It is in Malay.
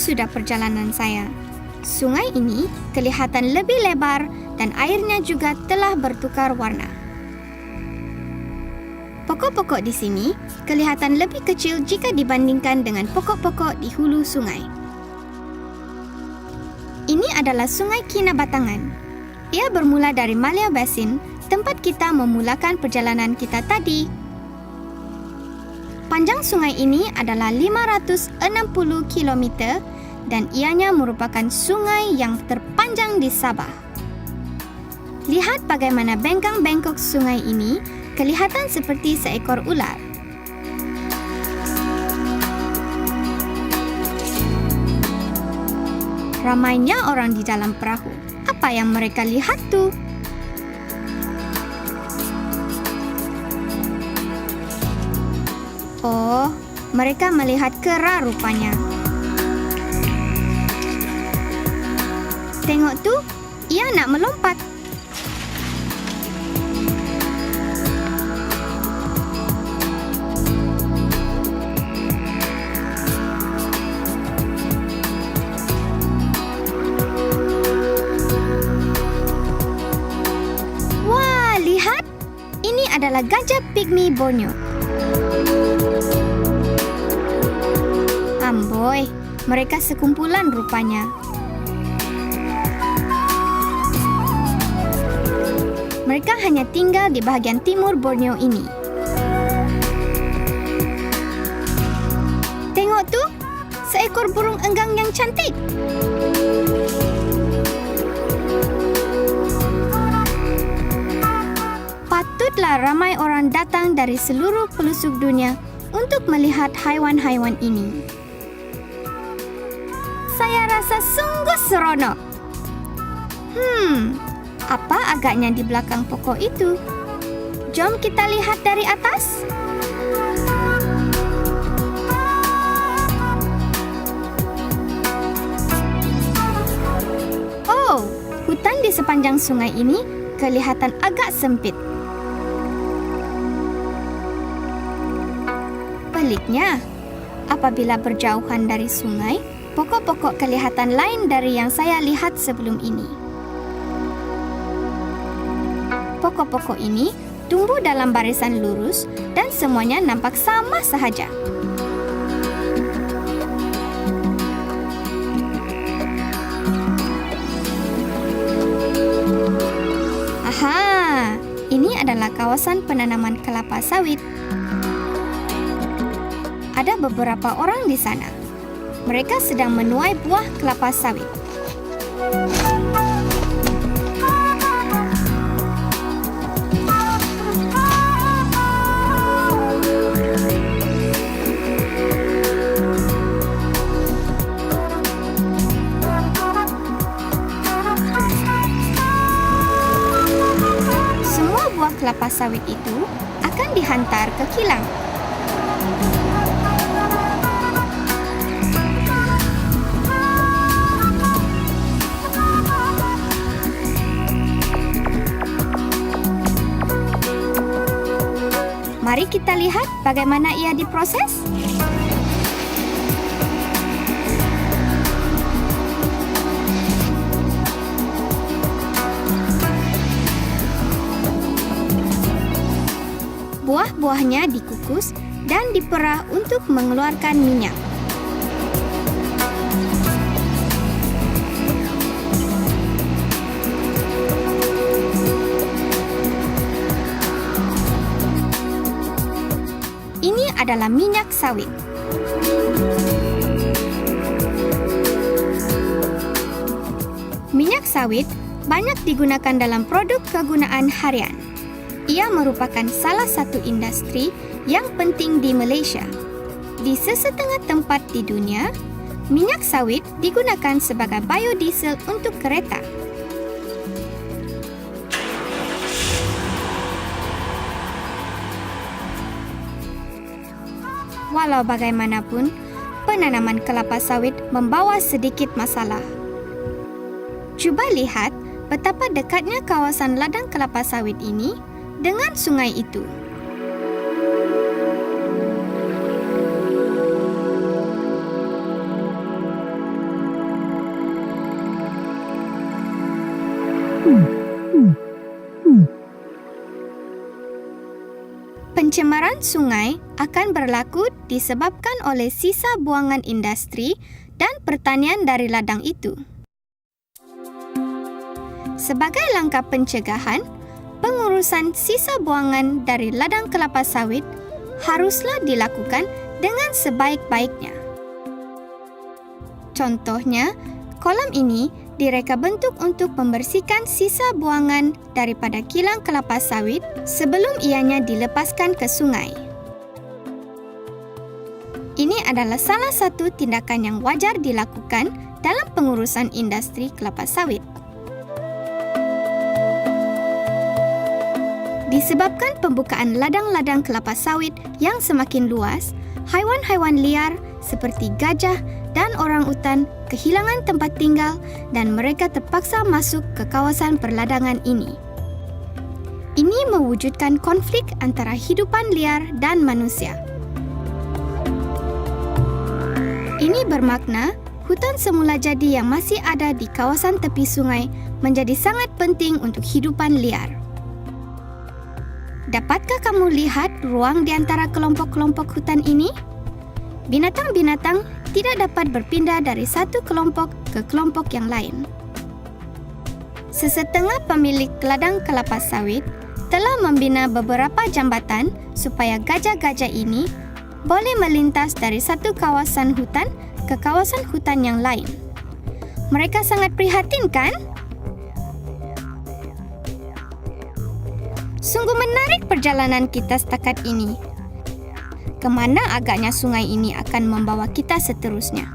sudah perjalanan saya. Sungai ini kelihatan lebih lebar dan airnya juga telah bertukar warna. Pokok-pokok di sini kelihatan lebih kecil jika dibandingkan dengan pokok-pokok di hulu sungai. Ini adalah Sungai Kinabatangan. Ia bermula dari Malaya Basin, tempat kita memulakan perjalanan kita tadi. Panjang sungai ini adalah 560 km dan ianya merupakan sungai yang terpanjang di Sabah. Lihat bagaimana bengkang-bengkok sungai ini kelihatan seperti seekor ular. Ramainya orang di dalam perahu. Apa yang mereka lihat tuh? Oh, mereka melihat kera rupanya. Tengok tuh, ia nak melompat. Wah, lihat. Ini adalah gajah pygmy Borneo. Amboi, mereka sekumpulan rupanya. Mereka hanya tinggal di bahagian timur Borneo ini. Tengok tuh, seekor burung enggang yang cantik. Patutlah ramai orang datang dari seluruh pelosok dunia untuk melihat haiwan-haiwan ini. Saya rasa sungguh seronok. Apa agaknya di belakang pokok itu? Jom kita lihat dari atas. Oh, hutan di sepanjang sungai ini kelihatan agak sempit. Peliknya, apabila berjauhan dari sungai, pokok-pokok kelihatan lain dari yang saya lihat sebelum ini. Pokok-pokok ini tumbuh dalam barisan lurus dan semuanya nampak sama sahaja. Aha, ini adalah kawasan penanaman kelapa sawit. Ada beberapa orang di sana. Mereka sedang menuai buah kelapa sawit. Semua buah kelapa sawit itu akan dihantar ke kilang. Mari kita lihat bagaimana ia diproses. Buah-buahnya dikukus dan diperah untuk mengeluarkan minyak. Ini adalah minyak sawit. Minyak sawit banyak digunakan dalam produk kegunaan harian. Ia merupakan salah satu industri yang penting di Malaysia. Di sesetengah tempat di dunia, minyak sawit digunakan sebagai biodiesel untuk kereta. Walau bagaimanapun, penanaman kelapa sawit membawa sedikit masalah. Cuba lihat betapa dekatnya kawasan ladang kelapa sawit ini dengan sungai itu. Pencemaran sungai akan berlaku disebabkan oleh sisa buangan industri dan pertanian dari ladang itu. Sebagai langkah pencegahan, pengurusan sisa buangan dari ladang kelapa sawit haruslah dilakukan dengan sebaik-baiknya. Contohnya, kolam ini direka bentuk untuk membersihkan sisa buangan daripada kilang kelapa sawit sebelum ianya dilepaskan ke sungai. Ini adalah salah satu tindakan yang wajar dilakukan dalam pengurusan industri kelapa sawit. Disebabkan pembukaan ladang-ladang kelapa sawit yang semakin luas, haiwan-haiwan liar seperti gajah dan orangutan kehilangan tempat tinggal dan mereka terpaksa masuk ke kawasan perladangan ini. Ini mewujudkan konflik antara hidupan liar dan manusia. Ini bermakna hutan semula jadi yang masih ada di kawasan tepi sungai menjadi sangat penting untuk hidupan liar. Dapatkah kamu lihat ruang di antara kelompok-kelompok hutan ini? Binatang-binatang tidak dapat berpindah dari satu kelompok ke kelompok yang lain. Sesetengah pemilik ladang kelapa sawit telah membina beberapa jambatan supaya gajah-gajah ini boleh melintas dari satu kawasan hutan ke kawasan hutan yang lain. Mereka sangat prihatin, kan? Sungguh menarik perjalanan kita setakat ini. Kemana agaknya sungai ini akan membawa kita seterusnya?